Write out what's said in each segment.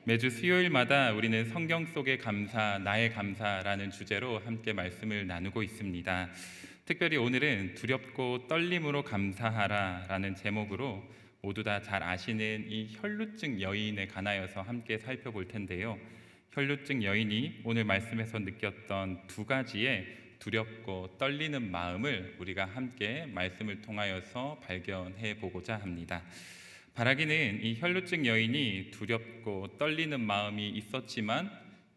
매주 수요일마다 우리는 성경 속의 감사, 나의 감사라는 주제로 함께 말씀을 나누고 있습니다. 특별히 오늘은 두렵고 떨림으로 감사하라라는 제목으로 모두 다 잘 아시는 이 혈루증 여인에 관하여서 함께 살펴볼 텐데요. 혈루증 여인이 오늘 말씀에서 느꼈던 두 가지의 두렵고 떨리는 마음을 우리가 함께 말씀을 통하여서 발견해 보고자 합니다. 바라기는 이 혈루증 여인이 두렵고 떨리는 마음이 있었지만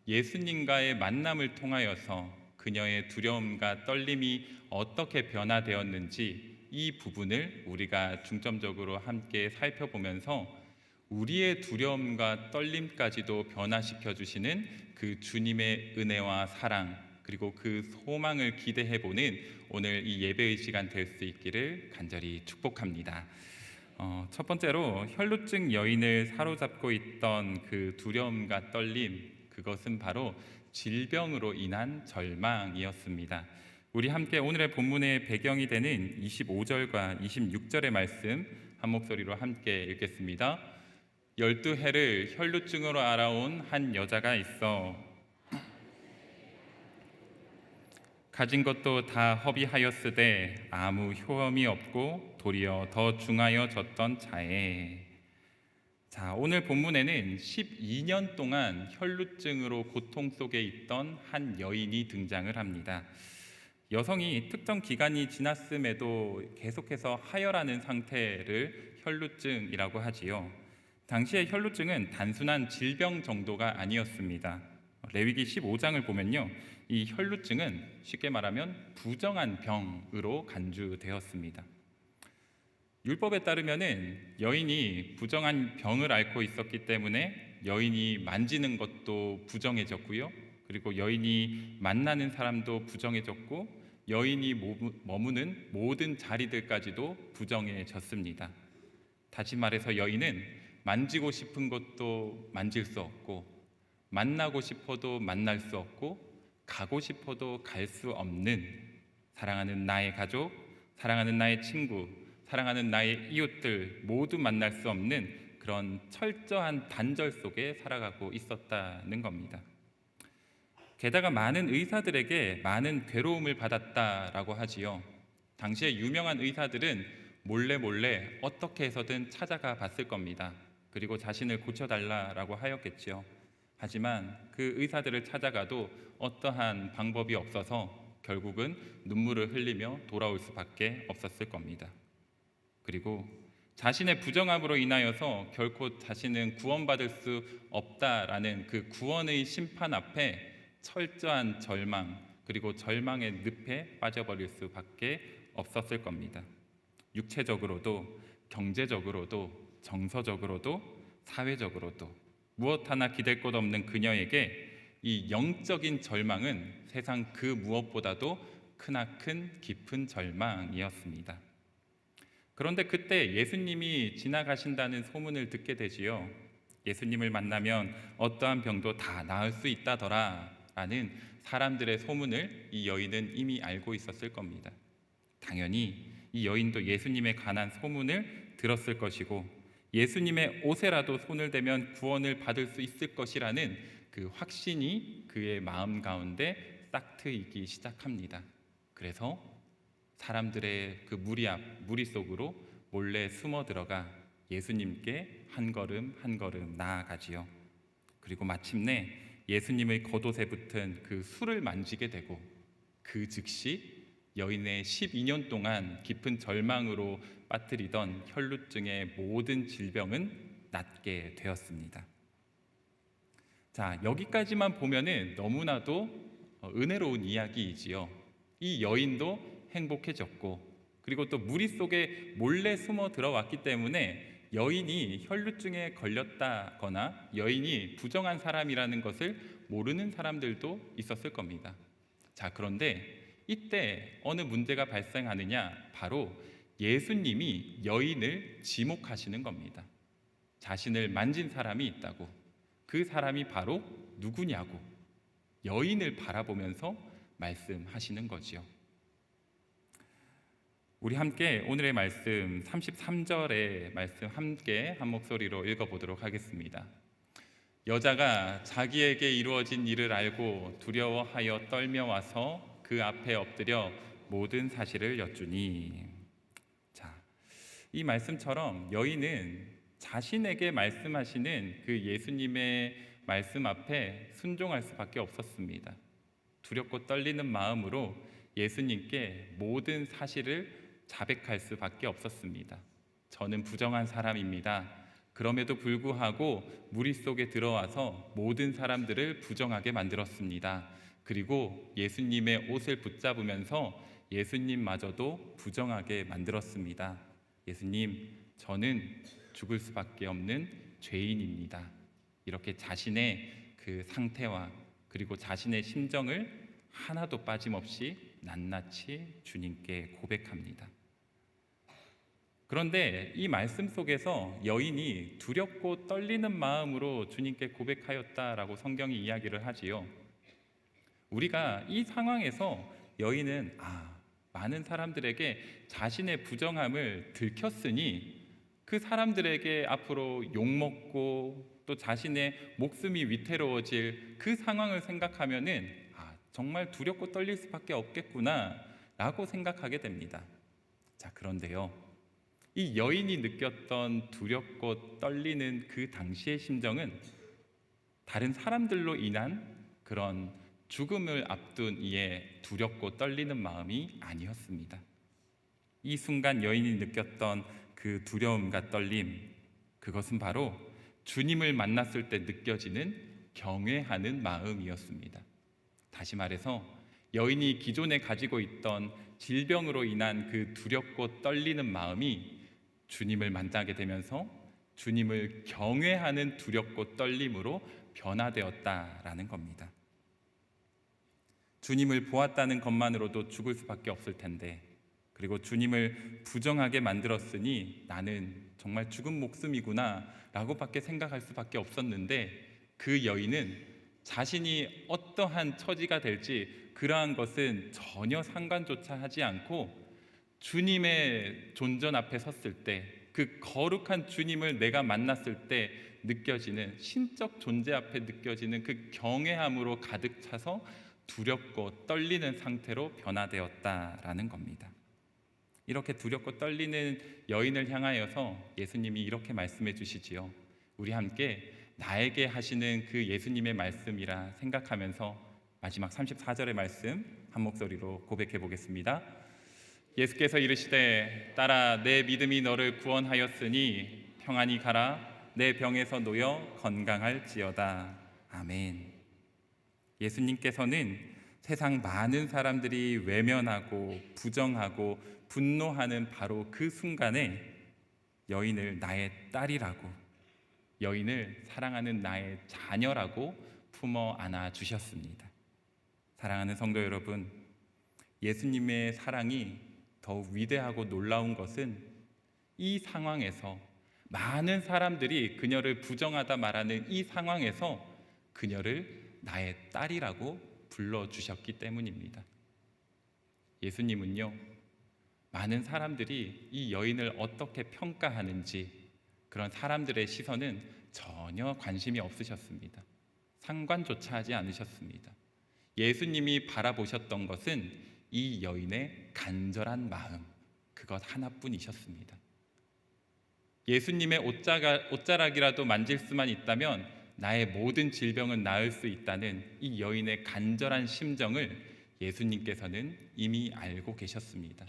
예수님과의 만남을 통하여서 그녀의 두려움과 떨림이 어떻게 변화되었는지 이 부분을 우리가 중점적으로 함께 살펴보면서 우리의 두려움과 떨림까지도 변화시켜 주시는 그 주님의 은혜와 사랑, 그리고 그 소망을 기대해 보는 오늘 이 예배의 시간 될 수 있기를 간절히 축복합니다. 첫 번째로 혈루증 여인을 사로잡고 있던 그 두려움과 떨림, 그것은 바로 질병으로 인한 절망이었습니다. 우리 함께 오늘의 본문의 배경이 되는 25절과 26절의 말씀 한 목소리로 함께 읽겠습니다. 12해를 혈루증으로 앓아온 한 여자가 있어 가진 것도 다 허비하였으되 아무 효험이 없고 도리어 더 중하여졌던 자에. 오늘 본문에는 12년 동안 혈루증으로 고통 속에 있던 한 여인이 등장을 합니다. 여성이 특정 기간이 지났음에도 계속해서 하혈하는 상태를 혈루증이라고 하지요. 당시의 혈루증은 단순한 질병 정도가 아니었습니다. 레위기 15장을 보면요, 이 혈루증은 쉽게 말하면 부정한 병으로 간주되었습니다. 율법에 따르면은 여인이 부정한 병을 앓고 있었기 때문에 여인이 만지는 것도 부정해졌고요, 그리고 여인이 만나는 사람도 부정해졌고 여인이 머무는 모든 자리들까지도 부정해졌습니다. 다시 말해서 여인은 만지고 싶은 것도 만질 수 없고, 만나고 싶어도 만날 수 없고, 가고 싶어도 갈 수 없는, 사랑하는 나의 가족, 사랑하는 나의 친구, 사랑하는 나의 이웃들 모두 만날 수 없는 그런 철저한 단절 속에 살아가고 있었다는 겁니다. 게다가 많은 의사들에게 많은 괴로움을 받았다라고 하지요. 당시에 유명한 의사들은 몰래 어떻게 해서든 찾아가 봤을 겁니다. 그리고 자신을 고쳐달라고 하였겠지요. 하지만 그 의사들을 찾아가도 어떠한 방법이 없어서 결국은 눈물을 흘리며 돌아올 수밖에 없었을 겁니다. 그리고 자신의 부정함으로 인하여서 결코 자신은 구원받을 수 없다라는 그 구원의 심판 앞에 철저한 절망, 그리고 절망의 늪에 빠져버릴 수밖에 없었을 겁니다. 육체적으로도, 경제적으로도, 정서적으로도, 사회적으로도 무엇 하나 기댈 것 없는 그녀에게 이 영적인 절망은 세상 그 무엇보다도 크나큰 깊은 절망이었습니다. 그런데 그때 예수님이 지나가신다는 소문을 듣게 되지요. 예수님을 만나면 어떠한 병도 다 나을 수 있다더라 라는 사람들의 소문을 이 여인은 이미 알고 있었을 겁니다. 당연히 이 여인도 예수님에 관한 소문을 들었을 것이고, 예수님의 옷에라도 손을 대면 구원을 받을 수 있을 것이라는 그 확신이 그의 마음 가운데 싹 트이기 시작합니다. 그래서 사람들의 그 무리 속으로 몰래 숨어 들어가 예수님께 한 걸음 한 걸음 나아가지요. 그리고 마침내 예수님의 겉옷에 붙은 그 술을 만지게 되고, 그 즉시 여인의 12년 동안 깊은 절망으로 빠뜨리던 혈루증의 모든 질병은 낫게 되었습니다. 여기까지만 보면은 너무나도 은혜로운 이야기이지요. 이 여인도 행복해졌고, 그리고 또 무리 속에 몰래 숨어 들어왔기 때문에 여인이 혈루증에 걸렸다거나 여인이 부정한 사람이라는 것을 모르는 사람들도 있었을 겁니다. 그런데 이때 어느 문제가 발생하느냐, 바로 예수님이 여인을 지목하시는 겁니다. 자신을 만진 사람이 있다고. 그 사람이 바로 누구냐고 여인을 바라보면서 말씀하시는 거지요. 우리 함께 오늘의 말씀 33절의 말씀 함께 한 목소리로 읽어보도록 하겠습니다. 여자가 자기에게 이루어진 일을 알고 두려워하여 떨며 와서 그 앞에 엎드려 모든 사실을 여쭈니. 자, 이 말씀처럼 여인은 자신에게 말씀하시는 그 예수님의 말씀 앞에 순종할 수밖에 없었습니다. 두렵고 떨리는 마음으로 예수님께 모든 사실을 자백할 수밖에 없었습니다. 저는 부정한 사람입니다. 그럼에도 불구하고 무리 속에 들어와서 모든 사람들을 부정하게 만들었습니다. 그리고 예수님의 옷을 붙잡으면서 예수님마저도 부정하게 만들었습니다. 예수님, 저는 죽을 수밖에 없는 죄인입니다. 이렇게 자신의 그 상태와 그리고 자신의 심정을 하나도 빠짐없이 낱낱이 주님께 고백합니다. 그런데 이 말씀 속에서 여인이 두렵고 떨리는 마음으로 주님께 고백하였다라고 성경이 이야기를 하지요. 우리가 이 상황에서 여인은 많은 사람들에게 자신의 부정함을 들켰으니 그 사람들에게 앞으로 욕먹고 또 자신의 목숨이 위태로워질 그 상황을 생각하면은 정말 두렵고 떨릴 수밖에 없겠구나 라고 생각하게 됩니다. 자, 그런데요, 이 여인이 느꼈던 두렵고 떨리는 그 당시의 심정은 다른 사람들로 인한 그런 죽음을 앞둔 이의 두렵고 떨리는 마음이 아니었습니다. 이 순간 여인이 느꼈던 그 두려움과 떨림, 그것은 바로 주님을 만났을 때 느껴지는 경외하는 마음이었습니다. 다시 말해서 여인이 기존에 가지고 있던 질병으로 인한 그 두렵고 떨리는 마음이 주님을 만나게 되면서 주님을 경외하는 두렵고 떨림으로 변화되었다라는 겁니다. 주님을 보았다는 것만으로도 죽을 수밖에 없을 텐데, 그리고 주님을 부정하게 만들었으니 나는 정말 죽은 목숨이구나 라고밖에 생각할 수밖에 없었는데, 그 여인은 자신이 어떠한 처지가 될지 그러한 것은 전혀 상관조차 하지 않고 주님의 존전 앞에 섰을 때, 그 거룩한 주님을 내가 만났을 때 느껴지는 신적 존재 앞에 느껴지는 그 경외함으로 가득 차서 두렵고 떨리는 상태로 변화되었다라는 겁니다. 이렇게 두렵고 떨리는 여인을 향하여서 예수님이 이렇게 말씀해 주시지요. 우리 함께 나에게 하시는 그 예수님의 말씀이라 생각하면서 마지막 34절의 말씀 한 목소리로 고백해 보겠습니다. 예수께서 이르시되 딸아, 내 믿음이 너를 구원하였으니 평안히 가라. 내 병에서 놓여 건강할지어다. 아멘. 예수님께서는 세상 많은 사람들이 외면하고 부정하고 분노하는 바로 그 순간에 여인을 나의 딸이라고, 여인을 사랑하는 나의 자녀라고 품어 안아 주셨습니다. 사랑하는 성도 여러분, 예수님의 사랑이 더욱 위대하고 놀라운 것은 이 상황에서 많은 사람들이 그녀를 부정하다 말하는 이 상황에서 그녀를 나의 딸이라고 불러주셨기 때문입니다. 예수님은요, 많은 사람들이 이 여인을 어떻게 평가하는지 그런 사람들의 시선은 전혀 관심이 없으셨습니다. 상관조차 하지 않으셨습니다. 예수님이 바라보셨던 것은 이 여인의 간절한 마음, 그것 하나뿐이셨습니다. 예수님의 옷자락이라도 만질 수만 있다면 나의 모든 질병은 나을 수 있다는 이 여인의 간절한 심정을 예수님께서는 이미 알고 계셨습니다.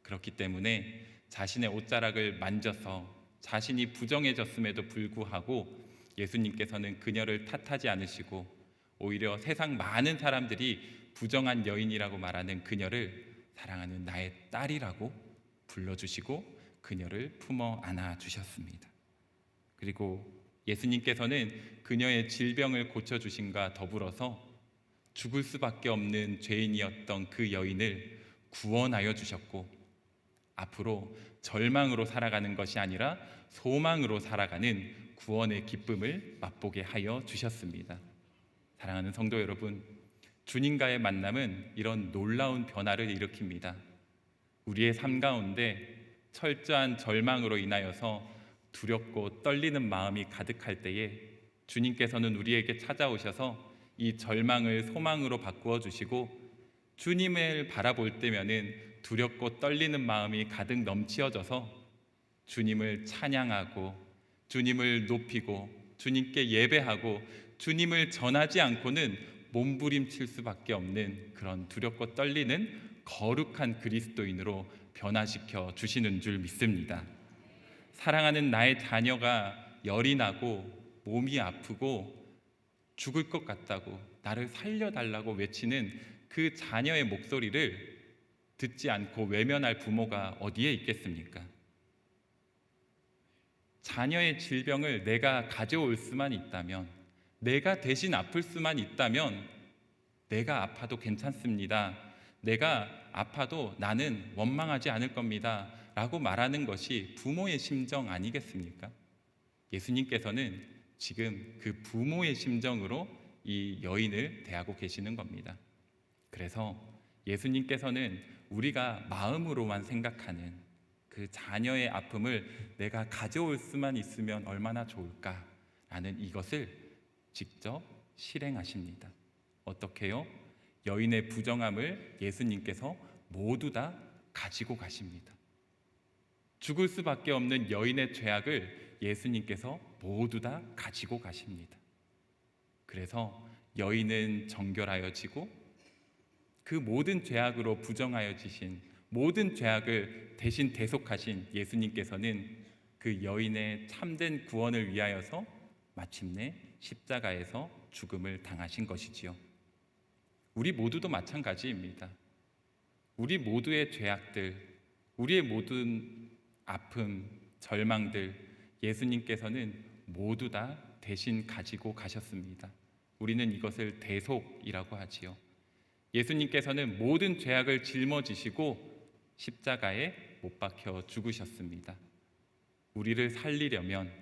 그렇기 때문에 자신의 옷자락을 만져서 자신이 부정해졌음에도 불구하고 예수님께서는 그녀를 탓하지 않으시고 오히려 세상 많은 사람들이 부정한 여인이라고 말하는 그녀를 사랑하는 나의 딸이라고 불러주시고 그녀를 품어 안아주셨습니다. 그리고 예수님께서는 그녀의 질병을 고쳐주심과 더불어서 죽을 수밖에 없는 죄인이었던 그 여인을 구원하여 주셨고, 앞으로 절망으로 살아가는 것이 아니라 소망으로 살아가는 구원의 기쁨을 맛보게 하여 주셨습니다. 사랑하는 성도 여러분, 주님과의 만남은 이런 놀라운 변화를 일으킵니다. 우리의 삶 가운데 철저한 절망으로 인하여서 두렵고 떨리는 마음이 가득할 때에 주님께서는 우리에게 찾아오셔서 이 절망을 소망으로 바꾸어 주시고 주님을 바라볼 때면은 두렵고 떨리는 마음이 가득 넘치어져서 주님을 찬양하고 주님을 높이고 주님께 예배하고 주님을 전하지 않고는 몸부림칠 수밖에 없는 그런 두렵고 떨리는 거룩한 그리스도인으로 변화시켜 주시는 줄 믿습니다. 사랑하는 나의 자녀가 열이 나고 몸이 아프고 죽을 것 같다고 나를 살려달라고 외치는 그 자녀의 목소리를 듣지 않고 외면할 부모가 어디에 있겠습니까? 자녀의 질병을 내가 가져올 수만 있다면, 내가 대신 아플 수만 있다면 내가 아파도 괜찮습니다. 내가 아파도 나는 원망하지 않을 겁니다. 라고 말하는 것이 부모의 심정 아니겠습니까? 예수님께서는 지금 그 부모의 심정으로 이 여인을 대하고 계시는 겁니다. 그래서 예수님께서는 우리가 마음으로만 생각하는 그 자녀의 아픔을 내가 가져올 수만 있으면 얼마나 좋을까라는 이것을 직접 실행하십니다. 어떻게요? 여인의 부정함을 예수님께서 모두 다 가지고 가십니다. 죽을 수밖에 없는 여인의 죄악을 예수님께서 모두 다 가지고 가십니다. 그래서 여인은 정결하여지고 그 모든 죄악으로 부정하여지신 모든 죄악을 대신 대속하신 예수님께서는 그 여인의 참된 구원을 위하여서 마침내 십자가에서 죽음을 당하신 것이지요. 우리 모두도 마찬가지입니다. 우리 모두의 죄악들, 우리의 모든 아픔, 절망들 예수님께서는 모두 다 대신 가지고 가셨습니다. 우리는 이것을 대속이라고 하지요. 예수님께서는 모든 죄악을 짊어지시고 십자가에 못 박혀 죽으셨습니다. 우리를 살리려면,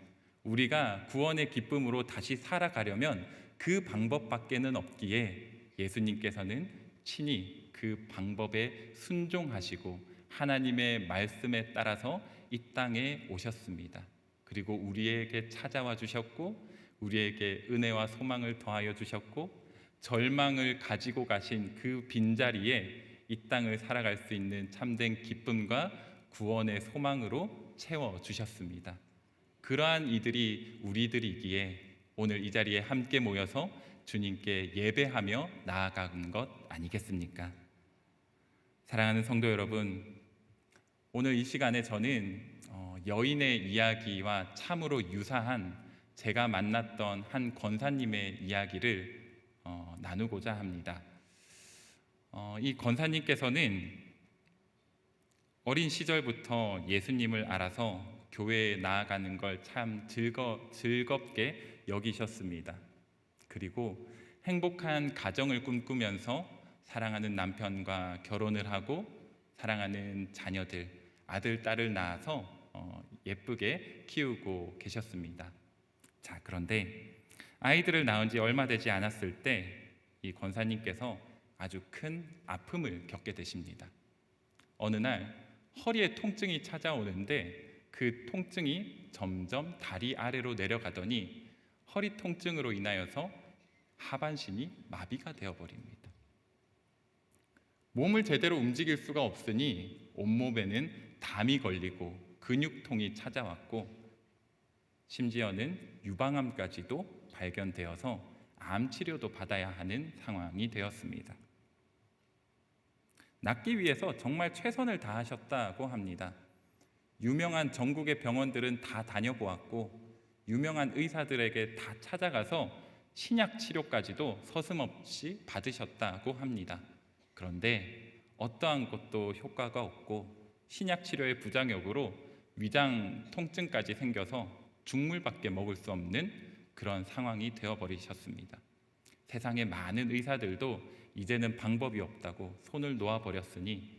우리가 구원의 기쁨으로 다시 살아가려면 그 방법밖에는 없기에 예수님께서는 친히 그 방법에 순종하시고 하나님의 말씀에 따라서 이 땅에 오셨습니다. 그리고 우리에게 찾아와 주셨고 우리에게 은혜와 소망을 더하여 주셨고 절망을 가지고 가신 그 빈자리에 이 땅을 살아갈 수 있는 참된 기쁨과 구원의 소망으로 채워 주셨습니다. 그러한 이들이 우리들이기에 오늘 이 자리에 함께 모여서 주님께 예배하며 나아간 것 아니겠습니까? 사랑하는 성도 여러분, 오늘 이 시간에 저는 여인의 이야기와 참으로 유사한 제가 만났던 한 권사님의 이야기를 나누고자 합니다. 이 권사님께서는 어린 시절부터 예수님을 알아서 교회에 나아가는 걸 참 즐겁게 여기셨습니다. 그리고 행복한 가정을 꿈꾸면서 사랑하는 남편과 결혼을 하고 사랑하는 자녀들, 아들, 딸을 낳아서 예쁘게 키우고 계셨습니다. 자, 그런데 아이들을 낳은 지 얼마 되지 않았을 때 이 권사님께서 아주 큰 아픔을 겪게 되십니다. 어느 날 허리에 통증이 찾아오는데 그 통증이 점점 다리 아래로 내려가더니 허리 통증으로 인하여서 하반신이 마비가 되어버립니다. 몸을 제대로 움직일 수가 없으니 온몸에는 담이 걸리고 근육통이 찾아왔고 심지어는 유방암까지도 발견되어서 암 치료도 받아야 하는 상황이 되었습니다. 낫기 위해서 정말 최선을 다하셨다고 합니다. 유명한 전국의 병원들은 다 다녀보았고 유명한 의사들에게 다 찾아가서 신약 치료까지도 서슴없이 받으셨다고 합니다. 그런데 어떠한 것도 효과가 없고 신약 치료의 부작용으로 위장 통증까지 생겨서 죽물밖에 먹을 수 없는 그런 상황이 되어버리셨습니다. 세상의 많은 의사들도 이제는 방법이 없다고 손을 놓아버렸으니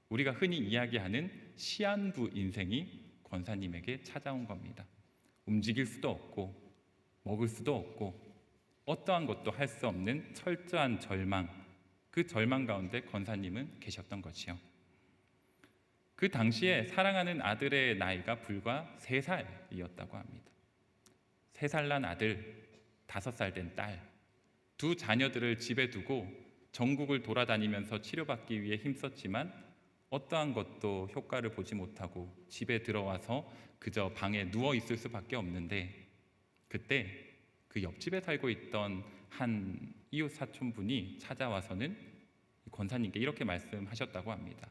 우리가 흔히 이야기하는 시한부 인생이 권사님에게 찾아온 겁니다. 움직일 수도 없고 먹을 수도 없고 어떠한 것도 할 수 없는 철저한 절망, 그 절망 가운데 권사님은 계셨던 것이요. 그 당시에 사랑하는 아들의 나이가 불과 3살이었다고 합니다. 3살 난 아들, 5살 된 딸, 두 자녀들을 집에 두고 전국을 돌아다니면서 치료받기 위해 힘썼지만 어떠한 것도 효과를 보지 못하고 집에 들어와서 그저 방에 누워 있을 수밖에 없는데, 그때 그 옆집에 살고 있던 한 이웃 사촌분이 찾아와서는 권사님께 이렇게 말씀하셨다고 합니다.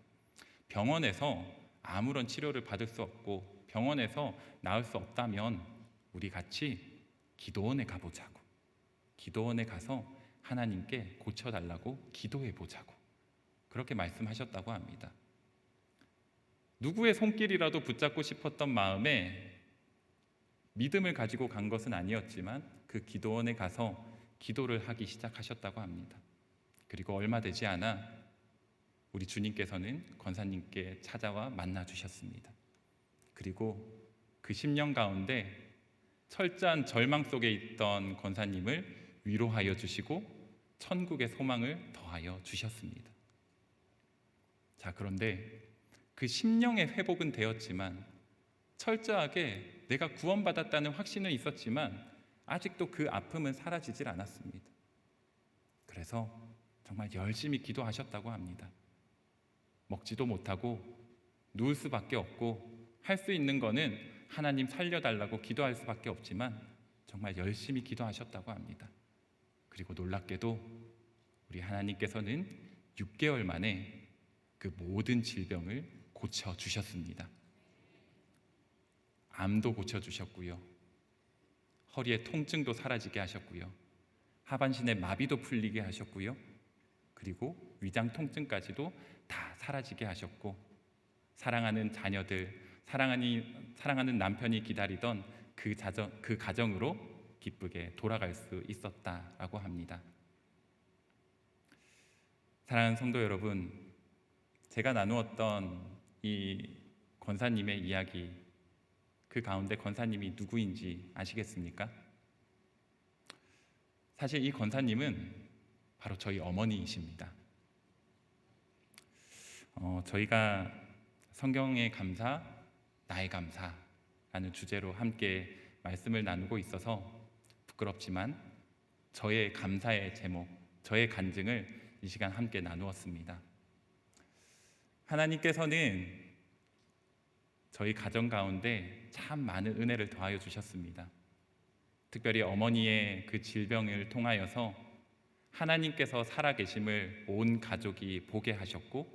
병원에서 아무런 치료를 받을 수 없고 병원에서 나을 수 없다면 우리 같이 기도원에 가보자고, 기도원에 가서 하나님께 고쳐달라고 기도해 보자고, 그렇게 말씀하셨다고 합니다. 누구의 손길이라도 붙잡고 싶었던 마음에 믿음을 가지고 간 것은 아니었지만 그 기도원에 가서 기도를 하기 시작하셨다고 합니다. 그리고 얼마 되지 않아 우리 주님께서는 권사님께 찾아와 만나 주셨습니다. 그리고 그 10년 가운데 철저한 절망 속에 있던 권사님을 위로하여 주시고 천국의 소망을 더하여 주셨습니다. 자, 그런데 그 심령의 회복은 되었지만, 철저하게 내가 구원받았다는 확신은 있었지만 아직도 그 아픔은 사라지질 않았습니다. 그래서 정말 열심히 기도하셨다고 합니다. 먹지도 못하고 누울 수밖에 없고 할 수 있는 거는 하나님 살려달라고 기도할 수밖에 없지만 정말 열심히 기도하셨다고 합니다. 그리고 놀랍게도 우리 하나님께서는 6개월 만에 그 모든 질병을 고쳐주셨습니다. 암도 고쳐주셨고요, 허리의 통증도 사라지게 하셨고요, 하반신의 마비도 풀리게 하셨고요, 그리고 위장 통증까지도 다 사라지게 하셨고, 사랑하는 자녀들, 사랑하는 남편이 기다리던 그 가정으로 기쁘게 돌아갈 수 있었다라고 합니다. 사랑하는 성도 여러분, 제가 나누었던 이 권사님의 이야기, 그 가운데 권사님이 누구인지 아시겠습니까? 사실 이 권사님은 바로 저희 어머니이십니다. 저희가 성경의 감사, 나의 감사라는 주제로 함께 말씀을 나누고 있어서 부끄럽지만 저의 감사의 제목, 저의 간증을 이 시간 함께 나누었습니다. 하나님께서는 저희 가정 가운데 참 많은 은혜를 더하여 주셨습니다. 특별히 어머니의 그 질병을 통하여서 하나님께서 살아계심을 온 가족이 보게 하셨고,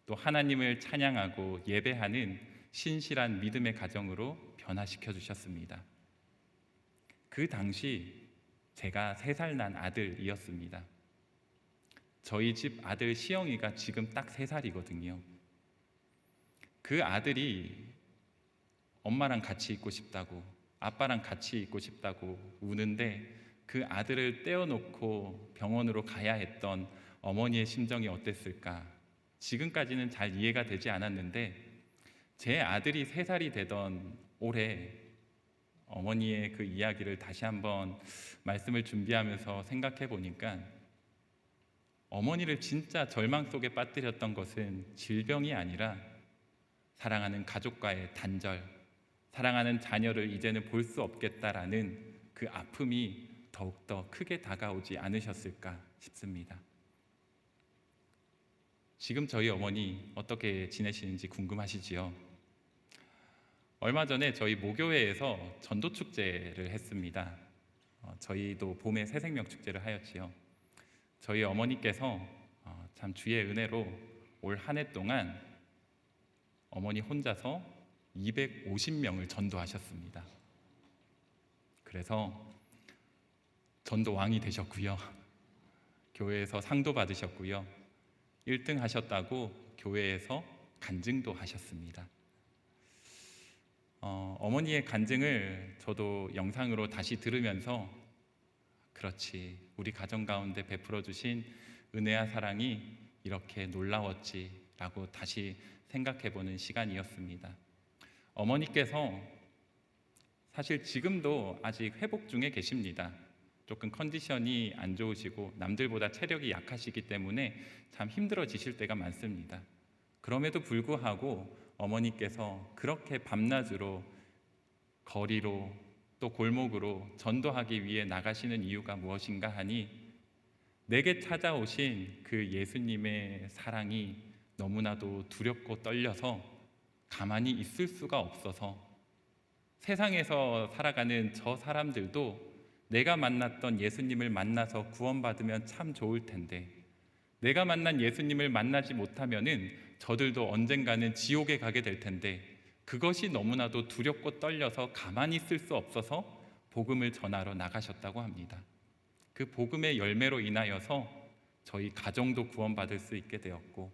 또 하나님을 찬양하고 예배하는 신실한 믿음의 가정으로 변화시켜 주셨습니다. 그 당시 제가 3살 난 아들이었습니다. 저희 집 아들 시영이가 지금 딱 3살이거든요. 그 아들이 엄마랑 같이 있고 싶다고, 아빠랑 같이 있고 싶다고 우는데, 그 아들을 떼어놓고 병원으로 가야 했던 어머니의 심정이 어땠을까? 지금까지는 잘 이해가 되지 않았는데, 제 아들이 3살이 되던 올해 어머니의 그 이야기를 다시 한번 말씀을 준비하면서 생각해 보니까, 어머니를 진짜 절망 속에 빠뜨렸던 것은 질병이 아니라 사랑하는 가족과의 단절, 사랑하는 자녀를 이제는 볼 수 없겠다라는 그 아픔이 더욱더 크게 다가오지 않으셨을까 싶습니다. 지금 저희 어머니 어떻게 지내시는지 궁금하시지요? 얼마 전에 저희 모교회에서 전도축제를 했습니다. 저희도 봄에 새생명축제를 하였지요. 저희 어머니께서 참 주의 은혜로 올 한 해 동안 어머니 혼자서 250명을 전도하셨습니다. 그래서 전도왕이 되셨고요, 교회에서 상도 받으셨고요, 1등 하셨다고 교회에서 간증도 하셨습니다. 어머니의 간증을 저도 영상으로 다시 들으면서, 그렇지, 우리 가정 가운데 베풀어 주신 은혜와 사랑이 이렇게 놀라웠지라고 다시 생각해보는 시간이었습니다. 어머니께서 사실 지금도 아직 회복 중에 계십니다. 조금 컨디션이 안 좋으시고 남들보다 체력이 약하시기 때문에 참 힘들어지실 때가 많습니다. 그럼에도 불구하고 어머니께서 그렇게 밤낮으로 거리로 또 골목으로 전도하기 위해 나가시는 이유가 무엇인가 하니 내게 찾아오신 그 예수님의 사랑이 너무나도 두렵고 떨려서 가만히 있을 수가 없어서 세상에서 살아가는 저 사람들도 내가 만났던 예수님을 만나서 구원받으면 참 좋을 텐데 내가 만난 예수님을 만나지 못하면은 저들도 언젠가는 지옥에 가게 될 텐데 그것이 너무나도 두렵고 떨려서 가만히 있을 수 없어서 복음을 전하러 나가셨다고 합니다. 그 복음의 열매로 인하여서 저희 가정도 구원받을 수 있게 되었고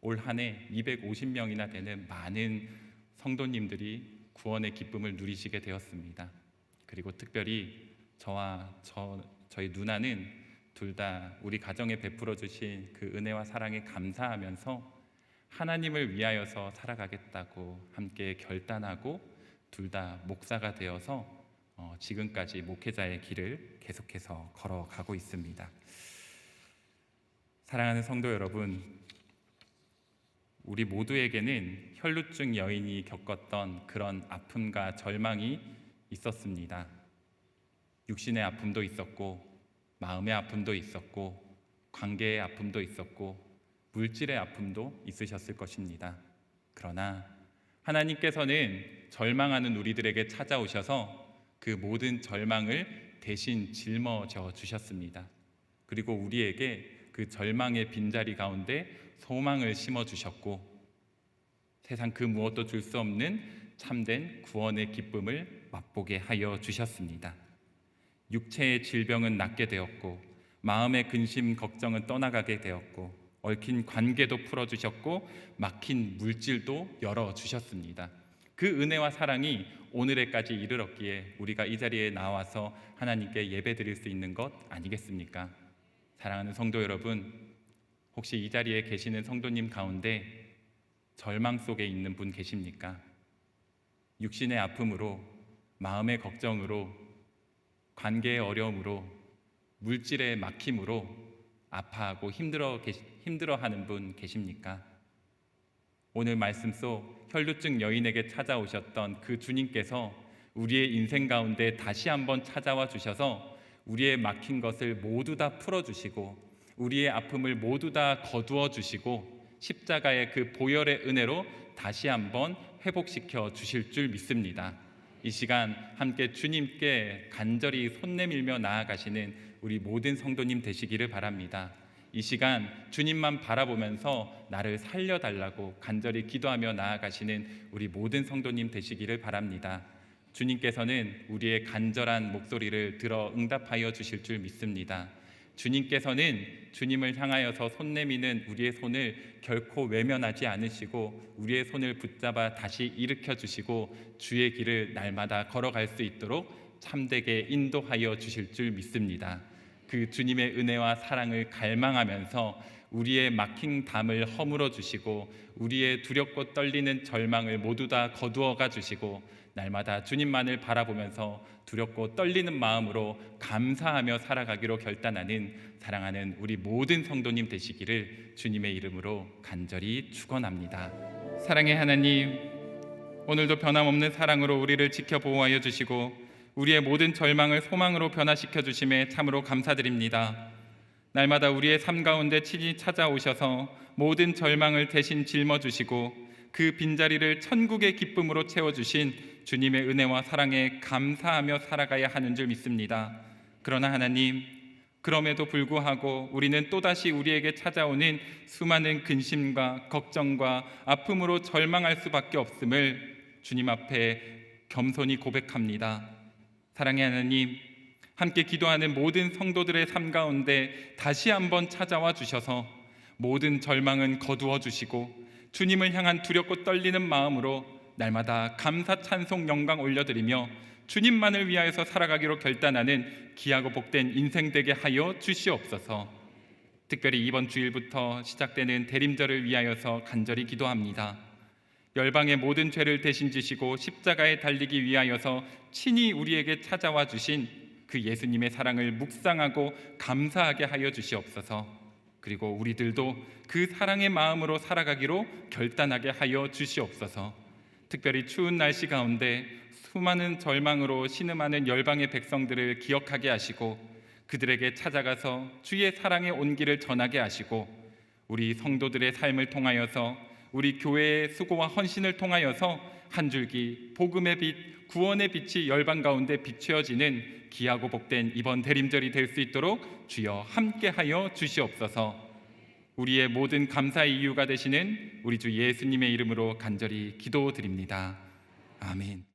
올 한 해 250명이나 되는 많은 성도님들이 구원의 기쁨을 누리시게 되었습니다. 그리고 특별히 저희 누나는 둘 다 우리 가정에 베풀어 주신 그 은혜와 사랑에 감사하면서 하나님을 위하여서 살아가겠다고 함께 결단하고 둘 다 목사가 되어서 지금까지 목회자의 길을 계속해서 걸어가고 있습니다. 사랑하는 성도 여러분, 우리 모두에게는 혈루증 여인이 겪었던 그런 아픔과 절망이 있었습니다. 육신의 아픔도 있었고 마음의 아픔도 있었고 관계의 아픔도 있었고 물질의 아픔도 있으셨을 것입니다. 그러나 하나님께서는 절망하는 우리들에게 찾아오셔서 그 모든 절망을 대신 짊어져 주셨습니다. 그리고 우리에게 그 절망의 빈자리 가운데 소망을 심어 주셨고 세상 그 무엇도 줄 수 없는 참된 구원의 기쁨을 맛보게 하여 주셨습니다. 육체의 질병은 낫게 되었고 마음의 근심 걱정은 떠나가게 되었고 얽힌 관계도 풀어주셨고 막힌 물질도 열어주셨습니다. 그 은혜와 사랑이 오늘에까지 이르렀기에 우리가 이 자리에 나와서 하나님께 예배드릴 수 있는 것 아니겠습니까? 사랑하는 성도 여러분, 혹시 이 자리에 계시는 성도님 가운데 절망 속에 있는 분 계십니까? 육신의 아픔으로, 마음의 걱정으로, 관계의 어려움으로, 물질의 막힘으로 아파하고 힘들어하는 분 계십니까? 오늘 말씀 속 혈루증 여인에게 찾아오셨던 그 주님께서 우리의 인생 가운데 다시 한번 찾아와 주셔서 우리의 막힌 것을 모두 다 풀어주시고 우리의 아픔을 모두 다 거두어 주시고 십자가의 그 보혈의 은혜로 다시 한번 회복시켜 주실 줄 믿습니다. 이 시간 함께 주님께 간절히 손 내밀며 나아가시는 우리 모든 성도님 되시기를 바랍니다. 이 시간 주님만 바라보면서 나를 살려달라고 간절히 기도하며 나아가시는 우리 모든 성도님 되시기를 바랍니다. 주님께서는 우리의 간절한 목소리를 들어 응답하여 주실 줄 믿습니다. 주님께서는 주님을 향하여서 손 내미는 우리의 손을 결코 외면하지 않으시고 우리의 손을 붙잡아 다시 일으켜 주시고 주의 길을 날마다 걸어갈 수 있도록 참되게 인도하여 주실 줄 믿습니다. 그 주님의 은혜와 사랑을 갈망하면서 우리의 막힌 담을 허물어 주시고 우리의 두렵고 떨리는 절망을 모두 다 거두어가 주시고 날마다 주님만을 바라보면서 두렵고 떨리는 마음으로 감사하며 살아가기로 결단하는 사랑하는 우리 모든 성도님 되시기를 주님의 이름으로 간절히 축원합니다. 사랑의 하나님, 오늘도 변함없는 사랑으로 우리를 지켜 보호하여 주시고 우리의 모든 절망을 소망으로 변화시켜 주심에 참으로 감사드립니다. 날마다 우리의 삶 가운데 친히 찾아오셔서 모든 절망을 대신 짊어주시고 그 빈자리를 천국의 기쁨으로 채워주신 주님의 은혜와 사랑에 감사하며 살아가야 하는 줄 믿습니다. 그러나 하나님, 그럼에도 불구하고 우리는 또다시 우리에게 찾아오는 수많은 근심과 걱정과 아픔으로 절망할 수밖에 없음을 주님 앞에 겸손히 고백합니다. 사랑의 하나님, 함께 기도하는 모든 성도들의 삶 가운데 다시 한번 찾아와 주셔서 모든 절망은 거두어 주시고 주님을 향한 두렵고 떨리는 마음으로 날마다 감사 찬송 영광 올려드리며 주님만을 위하여서 살아가기로 결단하는 귀하고 복된 인생 되게 하여 주시옵소서. 특별히 이번 주일부터 시작되는 대림절을 위하여서 간절히 기도합니다. 열방의 모든 죄를 대신 지시고 십자가에 달리기 위하여서 친히 우리에게 찾아와 주신 그 예수님의 사랑을 묵상하고 감사하게 하여 주시옵소서. 그리고 우리들도 그 사랑의 마음으로 살아가기로 결단하게 하여 주시옵소서. 특별히 추운 날씨 가운데 수많은 절망으로 신음하는 열방의 백성들을 기억하게 하시고 그들에게 찾아가서 주의 사랑의 온기를 전하게 하시고 우리 성도들의 삶을 통하여서 우리 교회의 수고와 헌신을 통하여서 한 줄기 복음의 빛, 구원의 빛이 열방 가운데 비추어지는 귀하고 복된 이번 대림절이 될 수 있도록 주여 함께하여 주시옵소서. 우리의 모든 감사의 이유가 되시는 우리 주 예수님의 이름으로 간절히 기도드립니다. 아멘.